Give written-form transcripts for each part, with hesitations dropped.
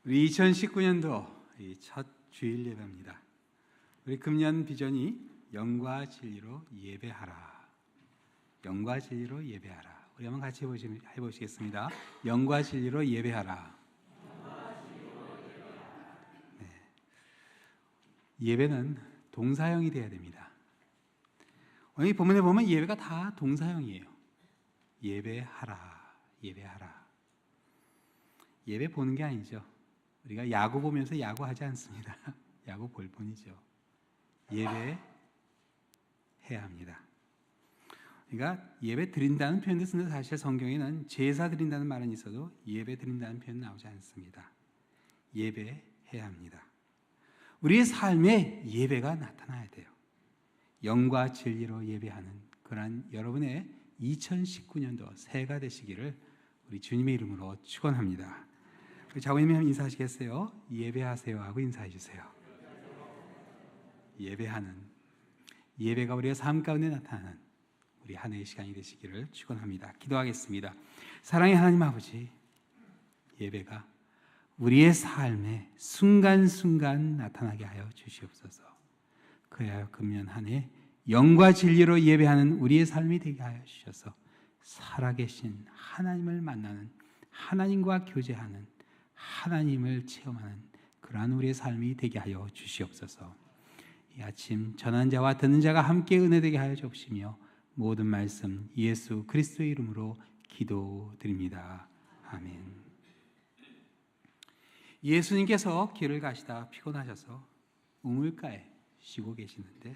우리 2019년도 첫 주일 예배입니다. 우리 금년 비전이 영과 진리로 예배하라. 영과 진리로 예배하라. 우리 한번 같이 해보시겠습니다. 영과 진리로 예배하라. 네. 예배는 동사형이 되어야 됩니다. 오늘 이 본문에 보면 예배가 다 동사형이에요. 예배하라, 예배하라. 예배 보는 게 아니죠. 우리가 야구 보면서 야구하지 않습니다. 야구 볼 뿐이죠. 예배해야 합니다. 그러니까 예배 드린다는 표현도 쓰는데 사실 성경에는 제사 드린다는 말은 있어도 예배 드린다는 표현은 나오지 않습니다. 예배해야 합니다. 우리의 삶에 예배가 나타나야 돼요. 영과 진리로 예배하는 그러한 여러분의 2019년도 새해가 되시기를 우리 주님의 이름으로 축원합니다. 자고님이 인사하시겠어요? 예배하세요 하고 인사해 주세요. 예배하는, 예배가 우리의 삶 가운데 나타나는 우리 한 해의 시간이 되시기를 축원합니다. 기도하겠습니다. 사랑의 하나님 아버지, 예배가 우리의 삶에 순간순간 나타나게 하여 주시옵소서. 그래야 금년 한 해 영과 진리로 예배하는 우리의 삶이 되게 하여 주셔서 살아계신 하나님을 만나는, 하나님과 교제하는, 하나님을 체험하는 그러한 우리의 삶이 되게 하여 주시옵소서. 이 아침 전하는 자와 듣는 자가 함께 은혜되게 하여 주옵시며 모든 말씀 예수 그리스도의 이름으로 기도드립니다. 아멘. 예수님께서 길을 가시다 피곤하셔서 우물가에 쉬고 계시는데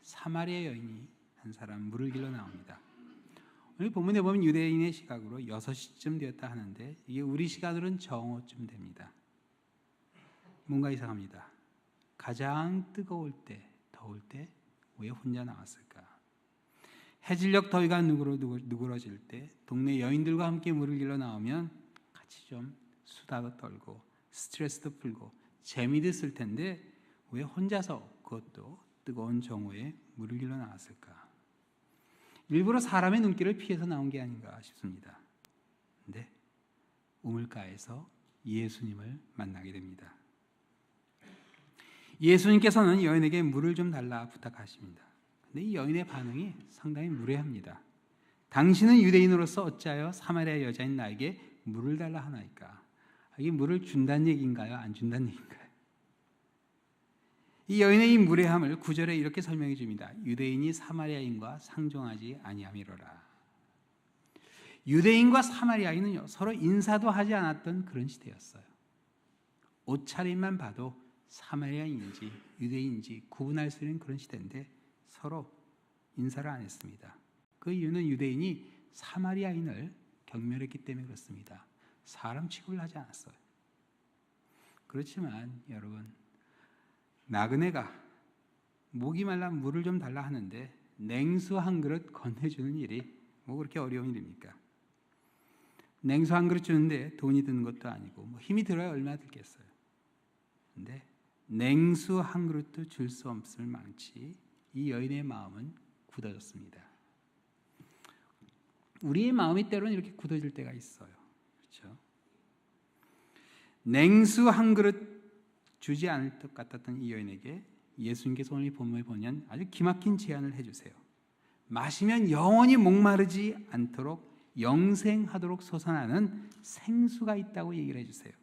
사마리아 여인이 한 사람 물을 길러 나옵니다. 오늘 본문에 보면 유대인의 시각으로 6시쯤 되었다 하는데 이게 우리 시간으로는 정오쯤 됩니다. 뭔가 이상합니다. 가장 뜨거울 때, 더울 때 왜 혼자 나왔을까? 해질녘 더위가 누그러질 때 동네 여인들과 함께 물을 길러 나오면 같이 좀 수다도 떨고 스트레스도 풀고 재미도 있을 텐데 왜 혼자서 그것도 뜨거운 정오에 물을 길러 나왔을까? 일부러 사람의 눈길을 피해서 나온 게 아닌가 싶습니다. 근데 우물가에서 예수님을 만나게 됩니다. 예수님께서는 여인에게 물을 좀 달라 부탁하십니다. 근데 이 여인의 반응이 상당히 무례합니다. 당신은 유대인으로서 어찌하여 사마리아 여자인 나에게 물을 달라 하나이까? 이게 물을 준다는 얘기인가요? 안 준다는 얘기인가요? 이 여인의 이 무례함을 9절에 이렇게 설명해 줍니다. 유대인이 사마리아인과 상종하지 아니함이로라. 유대인과 사마리아인은요, 서로 인사도 하지 않았던 그런 시대였어요. 옷차림만 봐도 사마리아인인지 유대인인지 구분할 수 있는 그런 시대인데 서로 인사를 안 했습니다. 그 이유는 유대인이 사마리아인을 경멸했기 때문에 그렇습니다. 사람 취급을 하지 않았어요. 그렇지만 여러분, 나그네가 목이 말라 물을 좀 달라 하는데 냉수 한 그릇 건네주는 일이 뭐 그렇게 어려운 일입니까? 냉수 한 그릇 주는데 돈이 드는 것도 아니고 뭐 힘이 들어야 얼마나 들겠어요. 근데 냉수 한 그릇도 줄 수 없을 망치 이 여인의 마음은 굳어졌습니다. 우리의 마음이 때로는 이렇게 굳어질 때가 있어요. 그렇죠? 냉수 한 그릇 주지 않을 것 같았던 이 여인에게 예수님께서 오늘 본문에 보면 아주 기막힌 제안을 해주세요. 마시면 영원히 목마르지 않도록 영생하도록 솟아나는 생수가 있다고 얘기를 해주세요.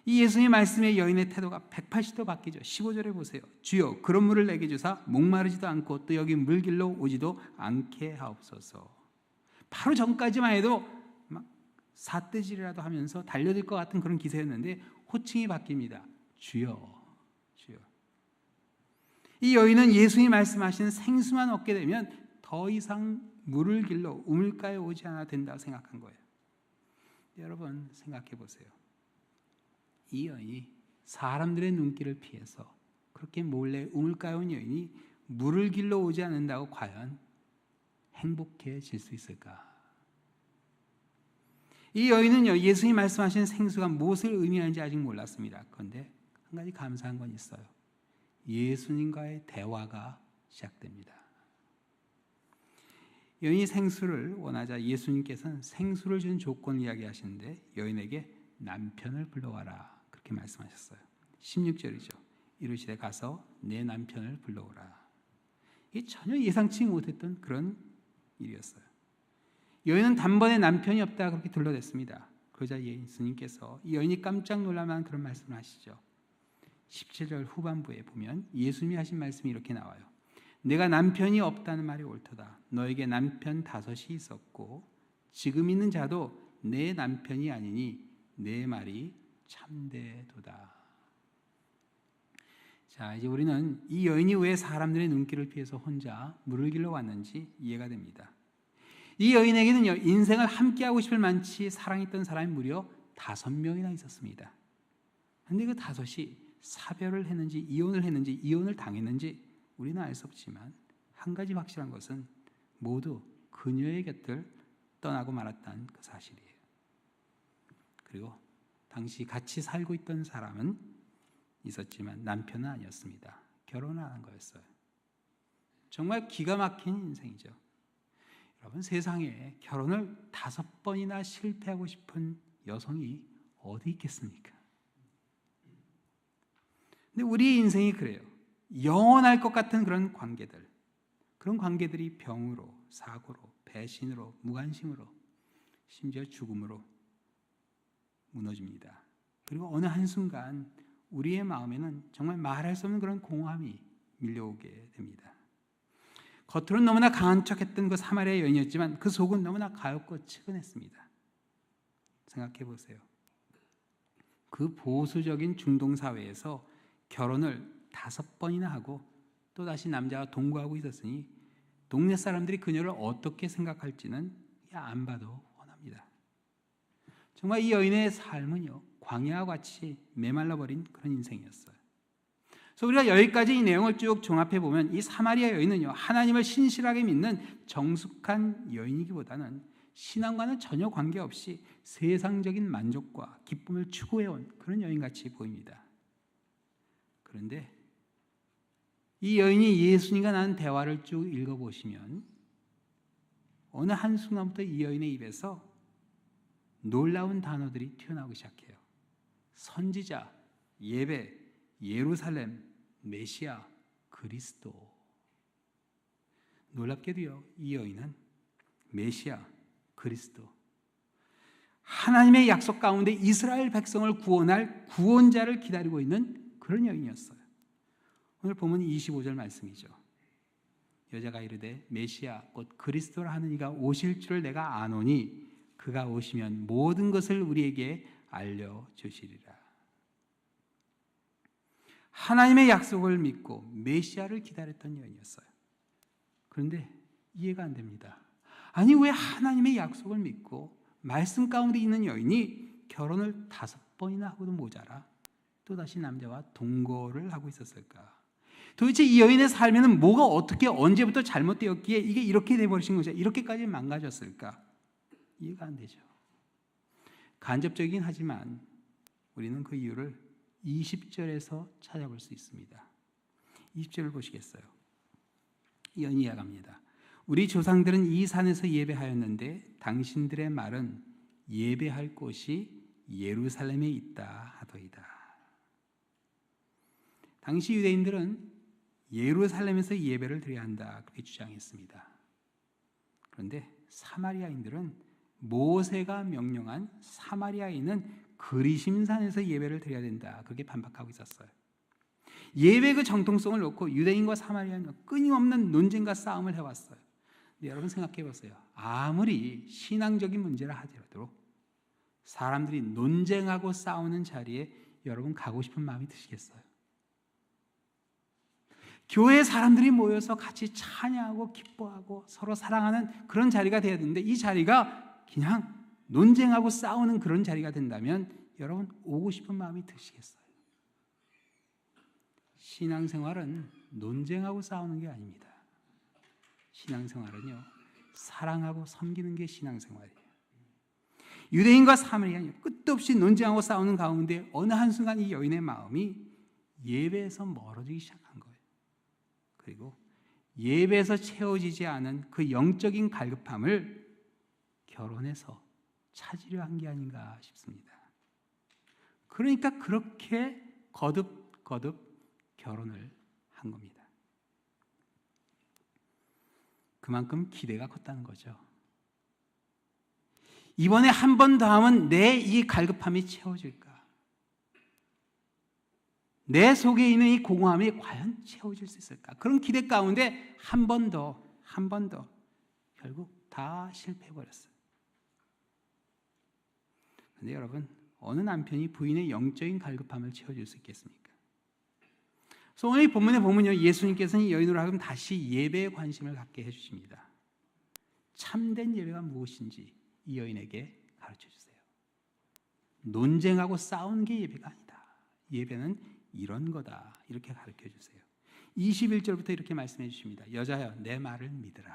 이 예수님의 말씀에 여인의 태도가 180도 바뀌죠. 15절에 보세요. 주여 그런 물을 내게 주사 목마르지도 않고 또 여기 물길로 오지도 않게 하옵소서. 바로 전까지만 해도 막 삿대질이라도 하면서 달려들 것 같은 그런 기세였는데 호칭이 바뀝니다. 주여, 주여. 이 여인은 예수님이 말씀하시는 생수만 얻게 되면 더 이상 물을 길러 우물가에 오지 않아도 된다고 생각한 거예요. 여러분 생각해 보세요. 이 여인이 사람들의 눈길을 피해서 그렇게 몰래 우물가에 온 여인이 물을 길러 오지 않는다고 과연 행복해질 수 있을까? 이 여인은요, 예수님이 말씀하신 생수가 무엇을 의미하는지 아직 몰랐습니다. 그런데 한 가지 감사한 건 있어요. 예수님과의 대화가 시작됩니다. 여인이 생수를 원하자 예수님께서는 생수를 준 조건을 이야기하시는데 여인에게 남편을 불러와라. 그렇게 말씀하셨어요. 16절이죠. 이르시되 가서 내 남편을 불러오라. 이게 전혀 예상치 못했던 그런 일이었어요. 여인은 단번에 남편이 없다 그렇게 둘러댔습니다. 그러자 예수님께서 이 여인이 깜짝 놀랄만한 그런 말씀을 하시죠. 17절 후반부에 보면 예수님이 하신 말씀이 이렇게 나와요. 내가 남편이 없다는 말이 옳도다. 너에게 남편 5이 있었고 지금 있는 자도 내 남편이 아니니 내 말이 참되도다. 자, 이제 우리는 이 여인이 왜 사람들의 눈길을 피해서 혼자 물을 길러 왔는지 이해가 됩니다. 이 여인에게는요, 인생을 함께하고 싶을 만치 사랑했던 사람이 무려 5명이나 있었습니다. 그런데 그 5이 사별을 했는지 이혼을 했는지 이혼을 당했는지 우리는 알 수 없지만 한 가지 확실한 것은 모두 그녀의 곁을 떠나고 말았다는 그 사실이에요. 그리고 당시 같이 살고 있던 사람은 있었지만 남편은 아니었습니다. 결혼을 안 한 거였어요. 정말 기가 막힌 인생이죠. 여러분, 세상에 결혼을 5번이나 실패하고 싶은 여성이 어디 있겠습니까? 근데 우리의 인생이 그래요. 영원할 것 같은 그런 관계들이 병으로, 사고로, 배신으로, 무관심으로, 심지어 죽음으로 무너집니다. 그리고 어느 한순간 우리의 마음에는 정말 말할 수 없는 그런 공허함이 밀려오게 됩니다. 겉으로는 너무나 강한 척했던 그 사마리아 여인이었지만 그 속은 너무나 가엾고 측은했습니다. 생각해 보세요. 그 보수적인 중동 사회에서 결혼을 5번이나 하고 또다시 남자와 동거하고 있었으니 동네 사람들이 그녀를 어떻게 생각할지는 안 봐도 뻔합니다. 정말 이 여인의 삶은요, 광야와 같이 메말라버린 그런 인생이었어요. 그래서 우리가 여기까지 이 내용을 쭉 종합해 보면 이 사마리아 여인은요, 하나님을 신실하게 믿는 정숙한 여인이기보다는 신앙과는 전혀 관계없이 세상적인 만족과 기쁨을 추구해온 그런 여인같이 보입니다. 그런데 이 여인이 예수님과 나눈 대화를 쭉 읽어보시면 어느 한순간부터 이 여인의 입에서 놀라운 단어들이 튀어나오기 시작해요. 선지자, 예배, 예루살렘, 메시아, 그리스도. 놀랍게도요, 이 여인은 메시아, 그리스도, 하나님의 약속 가운데 이스라엘 백성을 구원할 구원자를 기다리고 있는 그런 여인이었어요. 오늘 보면 25절 말씀이죠. 여자가 이르되 메시아 곧 그리스도라 하는 이가 오실 줄을 내가 아노니 그가 오시면 모든 것을 우리에게 알려주시리라. 하나님의 약속을 믿고 메시아를 기다렸던 여인이었어요. 그런데 이해가 안 됩니다. 아니, 왜 하나님의 약속을 믿고 말씀 가운데 있는 여인이 결혼을 5번이나 하고도 모자라 또다시 남자와 동거를 하고 있었을까? 도대체 이 여인의 삶에는 뭐가 어떻게 언제부터 잘못되었기에 이게 이렇게 돼버리신 거죠? 이렇게까지 망가졌을까? 이해가 안 되죠. 간접적이긴 하지만 우리는 그 이유를 20절에서 찾아볼 수 있습니다. 20절을 보시겠어요? 이 여인이 이야기합니다. 우리 조상들은 이 산에서 예배하였는데 당신들의 말은 예배할 곳이 예루살렘에 있다 하더이다. 당시 유대인들은 예루살렘에서 예배를 드려야 한다 그렇게 주장했습니다. 그런데 사마리아인들은 모세가 명령한 사마리아에 있는 그리심산에서 예배를 드려야 된다 그렇게 반박하고 있었어요. 예배 그 정통성을 놓고 유대인과 사마리아인은 끊임없는 논쟁과 싸움을 해왔어요. 근데 여러분 생각해 보세요. 아무리 신앙적인 문제라 하더라도 사람들이 논쟁하고 싸우는 자리에 여러분 가고 싶은 마음이 드시겠어요? 교회 사람들이 모여서 같이 찬양하고 기뻐하고 서로 사랑하는 그런 자리가 돼야 되는데 이 자리가 그냥 논쟁하고 싸우는 그런 자리가 된다면 여러분 오고 싶은 마음이 드시겠어요? 신앙생활은 논쟁하고 싸우는 게 아닙니다. 신앙생활은요, 사랑하고 섬기는 게 신앙생활이에요. 유대인과 사마리아인이 끝도 없이 논쟁하고 싸우는 가운데 어느 한순간 이 여인의 마음이 예배에서 멀어지기 시작한 거예요. 그리고 예배에서 채워지지 않은 그 영적인 갈급함을 결혼해서 찾으려 한 게 아닌가 싶습니다. 그러니까 그렇게 거듭 결혼을 한 겁니다. 그만큼 기대가 컸다는 거죠. 이번에 한 번 더 하면 내 이 갈급함이 채워질까? 내 속에 있는 이 공허함이 과연 채워질 수 있을까? 그런 기대 가운데 한 번 더 결국 다 실패해버렸어요. 그런데 여러분, 어느 남편이 부인의 영적인 갈급함을 채워줄 수 있겠습니까? 그래서 오늘 이 본문에 보면요, 예수님께서는 이 여인으로 하여금 다시 예배에 관심을 갖게 해주십니다. 참된 예배가 무엇인지 이 여인에게 가르쳐 주세요. 논쟁하고 싸우는 게 예배가 아니다. 예배는 이런 거다. 이렇게 가르쳐 주세요. 21절부터 이렇게 말씀해 주십니다. 여자여, 내 말을 믿으라.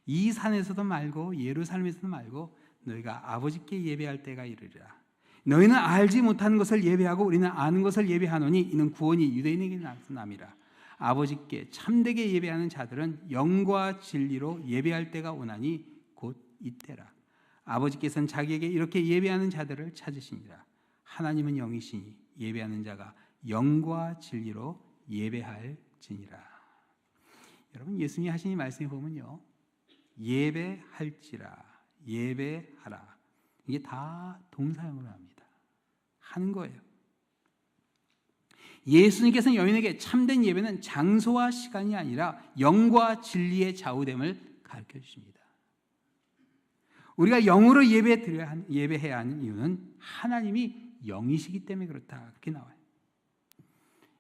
이 산에서도 말고 예루살렘에서도 말고 너희가 아버지께 예배할 때가 이르리라. 너희는 알지 못하는 것을 예배하고 우리는 아는 것을 예배하노니 이는 구원이 유대인에게 남이라. 아버지께 참되게 예배하는 자들은 영과 진리로 예배할 때가 오나니 곧 이때라. 아버지께서는 자기에게 이렇게 예배하는 자들을 찾으시니라. 하나님은 영이시니 예배하는 자가 영과 진리로 예배할지니라. 여러분, 예수님이 하신 이 말씀에 보면요, 예배할지라, 예배하라, 이게 다 동사형으로 합니다. 하는 거예요. 예수님께서는 여인에게 참된 예배는 장소와 시간이 아니라 영과 진리의 좌우됨을 가르쳐 주십니다. 우리가 영으로 예배해야 하는 이유는 하나님이 영이시기 때문에 그렇다, 그렇게 나와요.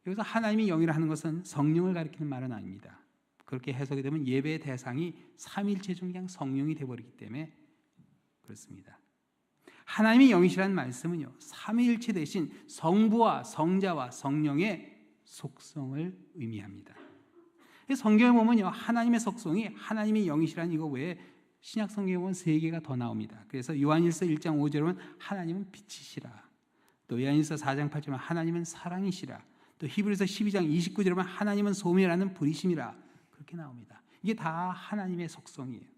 여기서 하나님이 영이라 하는 것은 성령을 가리키는 말은 아닙니다. 그렇게 해석이 되면 예배의 대상이 삼위일체 중 그냥 성령이 되어버리기 때문에 그렇습니다. 하나님이 영이시라는 말씀은요, 삼위일체 대신 성부와 성자와 성령의 속성을 의미합니다. 성경에 보면요, 하나님의 속성이 하나님이 영이시라는 이거 외에 신약 성경에 보면 3개가 더 나옵니다. 그래서 요한일서 1장 5절에 보면 하나님은 빛이시라, 또 요한일서 4장 8절에 보면 하나님은 사랑이시라, 또 히브리서 12장 29절에 보면 하나님은 소멸하는 불이심이라, 그렇게 나옵니다. 이게 다 하나님의 속성이에요.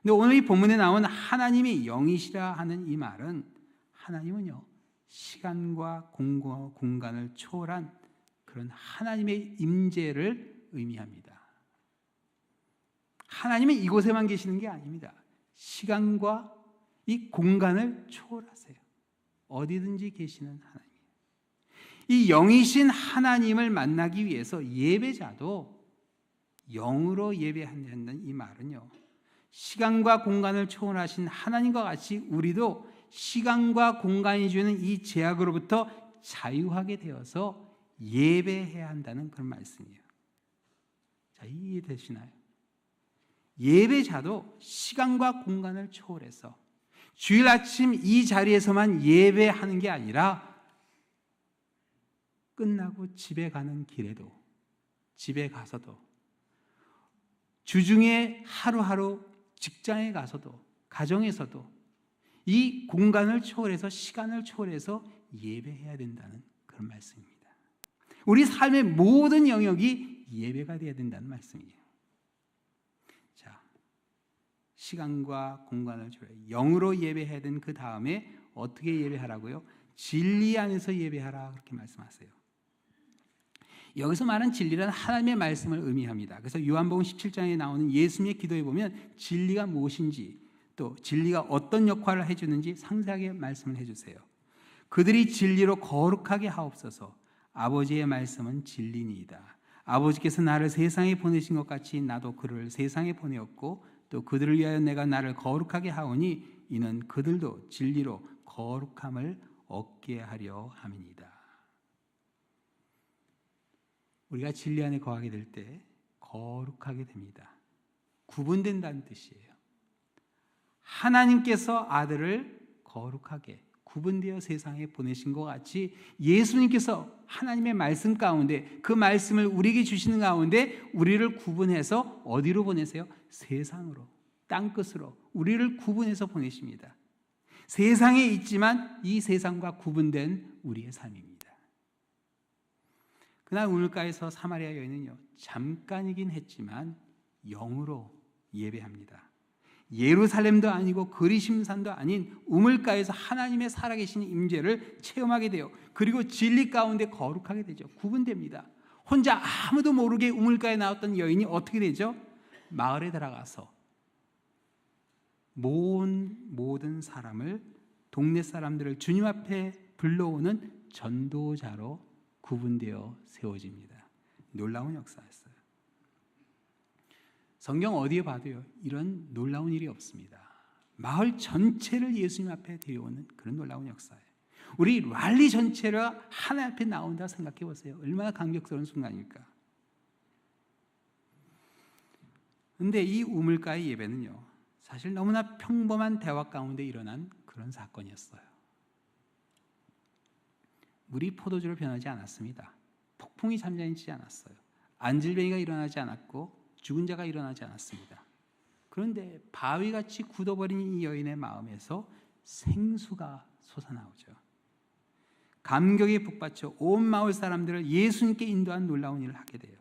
근데 오늘 이 본문에 나온 하나님이 영이시라 하는 이 말은, 하나님은요, 시간과 공간을 초월한 그런 하나님의 임재를 의미합니다. 하나님은 이곳에만 계시는 게 아닙니다. 시간과 이 공간을 초월하세요. 어디든지 계시는 하나님. 이 영이신 하나님을 만나기 위해서 예배자도 영으로 예배한다는 이 말은요, 시간과 공간을 초월하신 하나님과 같이 우리도 시간과 공간이 주는 이 제약으로부터 자유하게 되어서 예배해야 한다는 그런 말씀이에요. 자, 이해되시나요? 예배자도 시간과 공간을 초월해서 주일 아침 이 자리에서만 예배하는 게 아니라 끝나고 집에 가는 길에도, 집에 가서도, 주중에 하루하루 직장에 가서도, 가정에서도 이 공간을 초월해서, 시간을 초월해서 예배해야 된다는 그런 말씀입니다. 우리 삶의 모든 영역이 예배가 되어야 된다는 말씀이에요. 자, 시간과 공간을 초월해 영으로 예배해야 되는 그 다음에 어떻게 예배하라고요? 진리 안에서 예배하라, 그렇게 말씀하세요. 여기서 말한 진리란 하나님의 말씀을 의미합니다. 그래서 요한복음 17장에 나오는 예수님의 기도에 보면 진리가 무엇인지, 또 진리가 어떤 역할을 해주는지 상세하게 말씀을 해주세요. 그들이 진리로 거룩하게 하옵소서. 아버지의 말씀은 진리니이다. 아버지께서 나를 세상에 보내신 것 같이 나도 그를 세상에 보내었고 또 그들을 위하여 내가 나를 거룩하게 하오니 이는 그들도 진리로 거룩함을 얻게 하려 함이니이다. 우리가 진리 안에 거하게 될 때 거룩하게 됩니다. 구분된다는 뜻이에요. 하나님께서 아들을 거룩하게 구분되어 세상에 보내신 것 같이 예수님께서 하나님의 말씀 가운데, 그 말씀을 우리에게 주시는 가운데 우리를 구분해서 어디로 보내세요? 세상으로, 땅끝으로 우리를 구분해서 보내십니다. 세상에 있지만 이 세상과 구분된 우리의 삶입니다. 그날 우물가에서 사마리아 여인은요, 잠깐이긴 했지만 영으로 예배합니다. 예루살렘도 아니고 그리심산도 아닌 우물가에서 하나님의 살아계신 임재를 체험하게 돼요. 그리고 진리 가운데 거룩하게 되죠. 구분됩니다. 혼자 아무도 모르게 우물가에 나왔던 여인이 어떻게 되죠? 마을에 들어가서 모든 사람을, 동네 사람들을 주님 앞에 불러오는 전도자로 구분되어 세워집니다. 놀라운 역사였어요. 성경 어디에 봐도요, 이런 놀라운 일이 없습니다. 마을 전체를 예수님 앞에 데려오는 그런 놀라운 역사예요. 우리 랄리 전체를 하나님 앞에 나온다 생각해 보세요. 얼마나 감격스러운 순간일까. 그런데 이 우물가의 예배는요, 사실 너무나 평범한 대화 가운데 일어난 그런 사건이었어요. 물이 포도주로 변하지 않았습니다. 폭풍이 잠잠해지지 않았어요. 안질뱅이가 일어나지 않았고 죽은 자가 일어나지 않았습니다. 그런데 바위같이 굳어버린 이 여인의 마음에서 생수가 솟아나오죠. 감격에 북받쳐 온 마을 사람들을 예수님께 인도한 놀라운 일을 하게 돼요.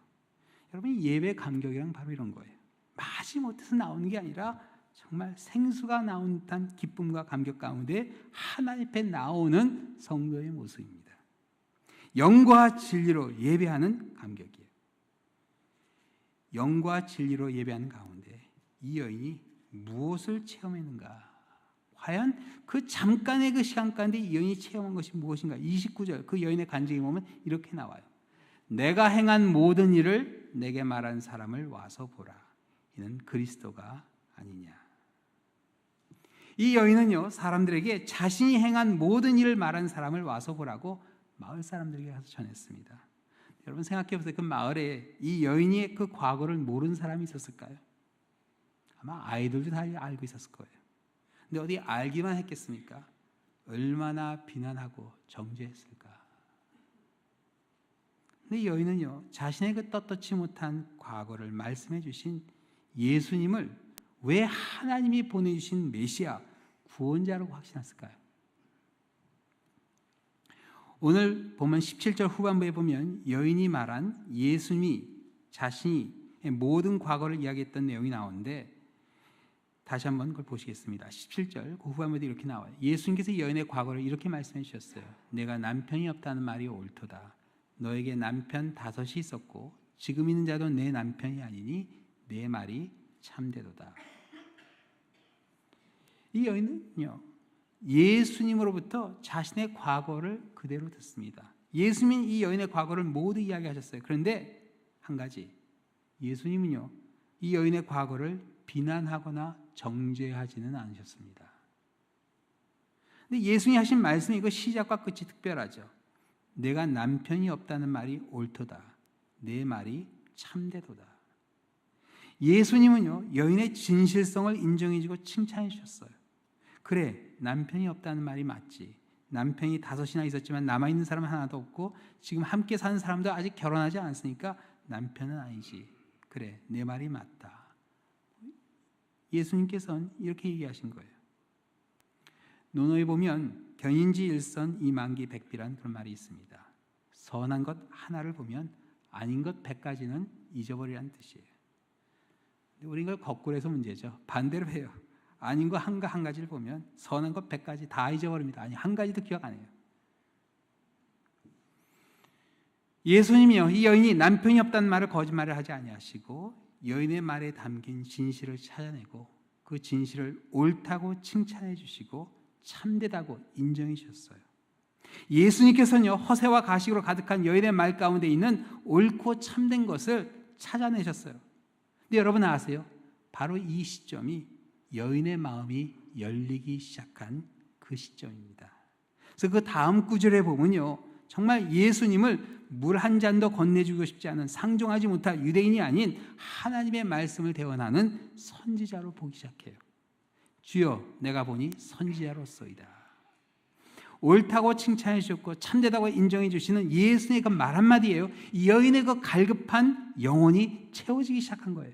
여러분, 예배 감격이란 바로 이런 거예요. 마지 못해서 나오는 게 아니라 정말 생수가 나온 듯한 기쁨과 감격 가운데 하나님 앞에 나오는 성도의 모습입니다. 영과 진리로 예배하는 감격이에요. 영과 진리로 예배하는 가운데 이 여인이 무엇을 체험했는가? 과연 그 잠깐의 그 시간 가운데 이 여인이 체험한 것이 무엇인가? 29절 그 여인의 간증이 보면 이렇게 나와요. 내가 행한 모든 일을 내게 말한 사람을 와서 보라. 이는 그리스도가 아니냐. 이 여인은요, 사람들에게 자신이 행한 모든 일을 말한 사람을 와서 보라고 마을 사람들에게 가서 전했습니다. 여러분 생각해 보세요. 그 마을에 이 여인의 그 과거를 모르는 사람이 있었을까요? 아마 아이들도 다 알고 있었을 거예요. 근데 어디 알기만 했겠습니까? 얼마나 비난하고 정죄했을까. 근데 이 여인은요, 자신의 그 떳떳지 못한 과거를 말씀해 주신 예수님을 왜 하나님이 보내주신 메시아, 구원자라고 확신했을까요? 오늘 보면 17절 후반부에 보면 여인이 말한 예수님이 자신이 모든 과거를 이야기했던 내용이 나오는데 다시 한번 그걸 보시겠습니다. 17절 그 후반부에 이렇게 나와요. 예수님께서 여인의 과거를 이렇게 말씀해 주셨어요. 내가 남편이 없다는 말이 옳도다. 너에게 남편 5이 있었고 지금 있는 자도 내 남편이 아니니 내 말이 참되도다. 이 여인은요, 예수님으로부터 자신의 과거를 그대로 듣습니다. 예수님은 이 여인의 과거를 모두 이야기하셨어요. 그런데 한 가지, 예수님은요, 이 여인의 과거를 비난하거나 정죄하지는 않으셨습니다. 근데 예수님이 하신 말씀이 이거 시작과 끝이 특별하죠. 내가 남편이 없다는 말이 옳도다. 내 말이 참되도다. 예수님은요, 여인의 진실성을 인정해주고 칭찬해 주셨어요. 그래, 남편이 없다는 말이 맞지. 남편이 5이나 있었지만 남아있는 사람은 하나도 없고 지금 함께 사는 사람도 아직 결혼하지 않았으니까 남편은 아니지. 그래, 내 말이 맞다. 예수님께서는 이렇게 얘기하신 거예요. 논어에 보면 견인지 일선 이만기 백비란 그런 말이 있습니다. 선한 것 하나를 보면 아닌 것 100가지는 잊어버리라는 뜻이에요. 우리 이걸 거꾸로 해서 문제죠. 반대로 해요. 아닌 거 한 가지를 보면 선한 것 100가지 다 잊어버립니다. 아니, 한 가지도 기억 안 해요. 예수님이요, 이 여인이 남편이 없다는 말을 거짓말을 하지 아니하시고 여인의 말에 담긴 진실을 찾아내고 그 진실을 옳다고 칭찬해 주시고 참되다고 인정해 주셨어요. 예수님께서는요, 허세와 가식으로 가득한 여인의 말 가운데 있는 옳고 참된 것을 찾아내셨어요. 근데 여러분 아세요? 바로 이 시점이 여인의 마음이 열리기 시작한 그 시점입니다. 그래서 그 다음 구절에 보면요, 정말 예수님을 물 한 잔도 건네주고 싶지 않은 상종하지 못할 유대인이 아닌 하나님의 말씀을 대언하는 선지자로 보기 시작해요. 주여, 내가 보니 선지자로서이다. 옳다고 칭찬해 주셨고 참되다고 인정해 주시는 예수님의 그 말 한마디예요. 이 여인의 그 갈급한 영혼이 채워지기 시작한 거예요.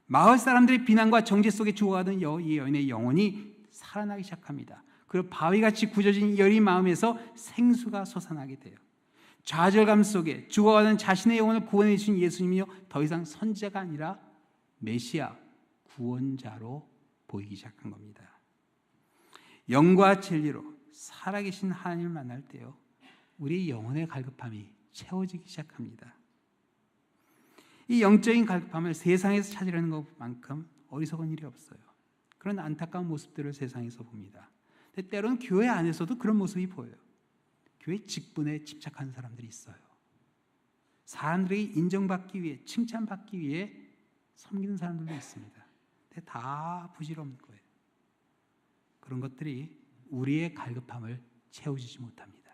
마을 사람들의 비난과 정죄 속에 죽어가던 이 여인의 영혼이 살아나기 시작합니다. 그리고 바위같이 굳어진 이 여인 마음에서 생수가 솟아나게 돼요. 좌절감 속에 죽어가는 자신의 영혼을 구원해 주신 예수님이요, 더 이상 선지자가 아니라 메시아, 구원자로 보이기 시작한 겁니다. 영과 진리로 살아계신 하나님을 만날 때요, 우리의 영혼의 갈급함이 채워지기 시작합니다. 이 영적인 갈급함을 세상에서 찾으려는 것만큼 어리석은 일이 없어요. 그런 안타까운 모습들을 세상에서 봅니다. 근데 때로는 교회 안에서도 그런 모습이 보여요. 교회 직분에 집착하는 사람들이 있어요. 사람들에게 인정받기 위해, 칭찬받기 위해 섬기는 사람들도 있습니다. 근데 다 부질없는 거예요. 그런 것들이 우리의 갈급함을 채워주지 못합니다.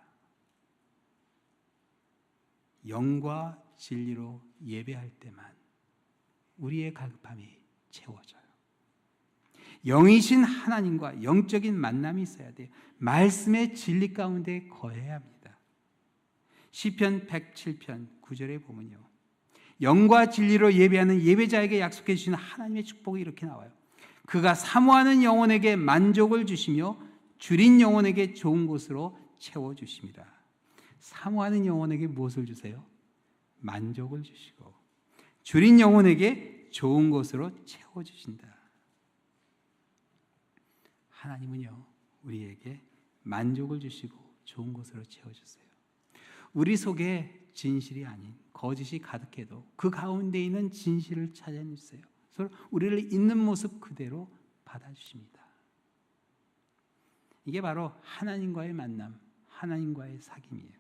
영과 진리로 예배할 때만 우리의 갈급함이 채워져요. 영이신 하나님과 영적인 만남이 있어야 돼요. 말씀의 진리 가운데 거해야 합니다. 시편 107편 9절에 보면요, 영과 진리로 예배하는 예배자에게 약속해 주신 하나님의 축복이 이렇게 나와요. 그가 사모하는 영혼에게 만족을 주시며 줄인 영혼에게 좋은 곳으로 채워주십니다. 사모하는 영혼에게 무엇을 주세요? 만족을 주시고 줄인 영혼에게 좋은 곳으로 채워주신다. 하나님은요, 우리에게 만족을 주시고 좋은 곳으로 채워주세요. 우리 속에 진실이 아닌 거짓이 가득해도 그 가운데 있는 진실을 찾아주세요. 그래서 우리를 있는 모습 그대로 받아주십니다. 이게 바로 하나님과의 만남, 하나님과의 사귐이에요.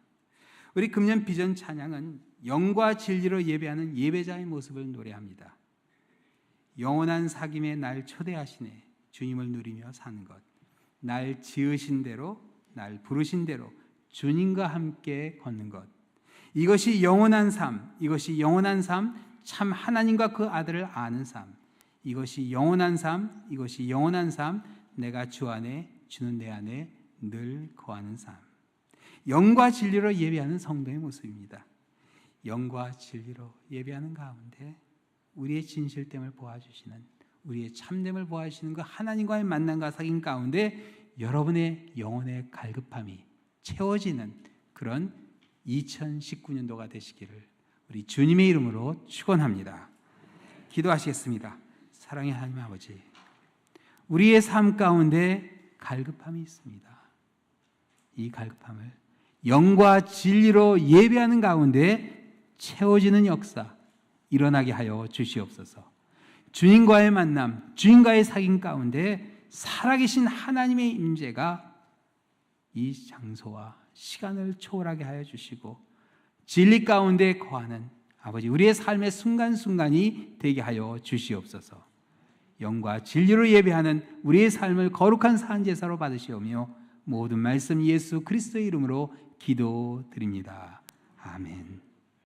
우리 금년 비전 찬양은 영과 진리로 예배하는 예배자의 모습을 노래합니다. 영원한 사귐에 날 초대하시네, 주님을 누리며 사는 것. 날 지으신 대로, 날 부르신 대로 주님과 함께 걷는 것. 이것이 영원한 삶, 이것이 영원한 삶, 참 하나님과 그 아들을 아는 삶. 이것이 영원한 삶, 이것이 영원한 삶, 내가 주 안에, 주는 내 안에 늘 거하는 삶. 영과 진리로 예배하는 성도의 모습입니다. 영과 진리로 예배하는 가운데 우리의 진실됨을 보아주시는, 우리의 참됨을 보아주시는 그 하나님과의 만남과 사귐 가운데 여러분의 영혼의 갈급함이 채워지는 그런 2019년도가 되시기를 우리 주님의 이름으로 축원합니다. 기도하시겠습니다. 사랑의 하나님 아버지, 우리의 삶 가운데 갈급함이 있습니다. 이 갈급함을 영과 진리로 예배하는 가운데 채워지는 역사 일어나게 하여 주시옵소서. 주님과의 만남, 주님과의 사귐 가운데 살아계신 하나님의 임재가 이 장소와 시간을 초월하게 하여 주시고 진리 가운데 거하는 아버지, 우리의 삶의 순간순간이 되게 하여 주시옵소서. 영과 진리로 예배하는 우리의 삶을 거룩한 산제사로 받으시오며 모든 말씀 예수 그리스도의 이름으로 기도드립니다. 아멘.